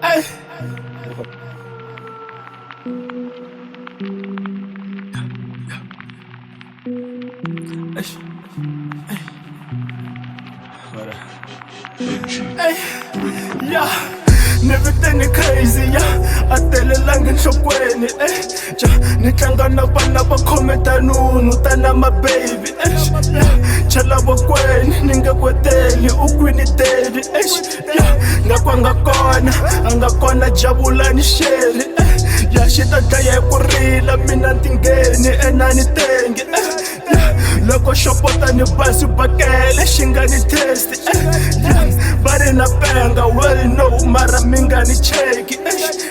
Ay. Ay, yeah, everything is crazy, yeah. I tell a lang in shokweni, ja. Ni tlanga na vana va khometa nunu tana my baby, yeah. Chala vokweni ni nga kweteli u kwiniteli, yeah. Nga kona anga kona jabula ni sheri, ya shita dlaya ku rila mina tingeni enani tenge, yeah. Loko shopota ni basi bakele shingani test, yeah. Bari na penga well no mara minga ni cheki,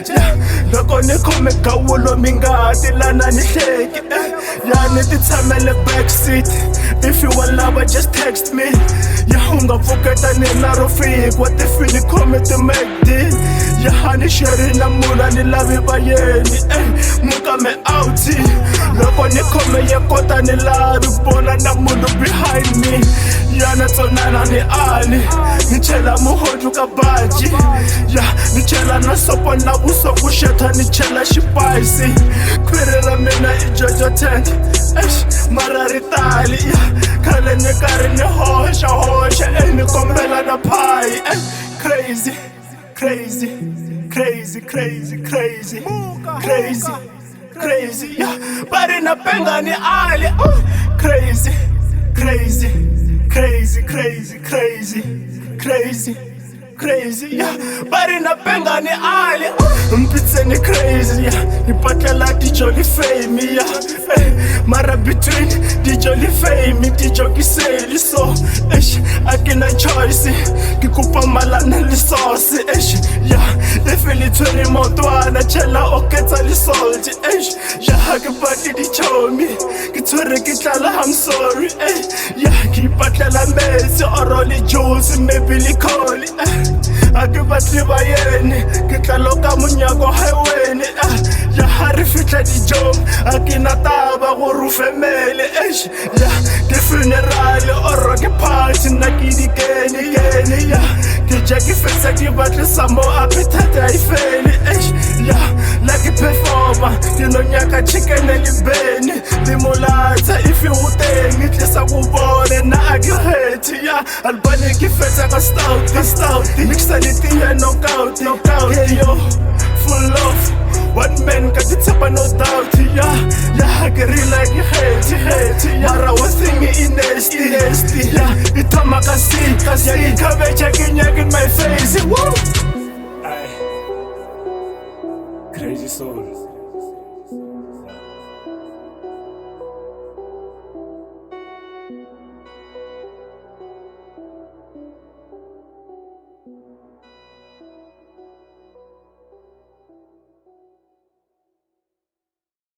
yeah. Loko ni khome gawulo minga tilana ni hleki, yeah. Ni ti tshamele backseat if you want love just text me, yeah. Unga pfuketa ni na ro fake what if ni khome to make this, yeah. Ni sheri na mula ni lavi bayeni, muka me outi. Loko ni khome ye kota ni lavi bona na munhu behind me, yana tsonana ni ali ni chela muhodu ka baji, yeah. Ni chela na sopo na vusoku sheta ni chela xipaisi, khwiri ra mina I Jojo tent, mara ri tali, yeah. Khale ni karhi ni hoxa ni kombela na pie, crazy crazy crazy crazy crazy crazy crazy, yeah. Bari na penga ni ali, crazy crazy crazy crazy crazy crazy crazy, yeah. Bari na penga ni ali, mpitseni crazy, yeah. Ni patlela di jolly fame, yeah. Mara between di jolly fame di joki seli so, akina choice ki kupa mala na lisosi, yeah. Ifili tweni motwana chela oketsa lisolti, yeah. Ki pati di chomi ki tshwere ki tlala I'm sorry, yeah. Ki patlela mesi oroli juice maybe likoli, ake batli ba yeni ki tlaloka munyako highwayni, ya hari fitla di jom akina taba go rufemele, yeah. Ke funeral or ke party na ki di geni, yeah. Ke jaki fetsa ki batli samo appetite I feli, yeah. Like performer ke no nyaka chicken elibeni di mulata if you utengi tlisa kubone na ake hate, yeah. Albani ki fetsa ka stout mixa litiya knockout, hey yo full love one man ka ti tsapa no doubt, yeah. Yeah, ke rila ki hate, yeah. Mara one thing in nasty, yeah. Itama ka see, yeah. Cabbage ki nyak in my face, woo. Crazy soul.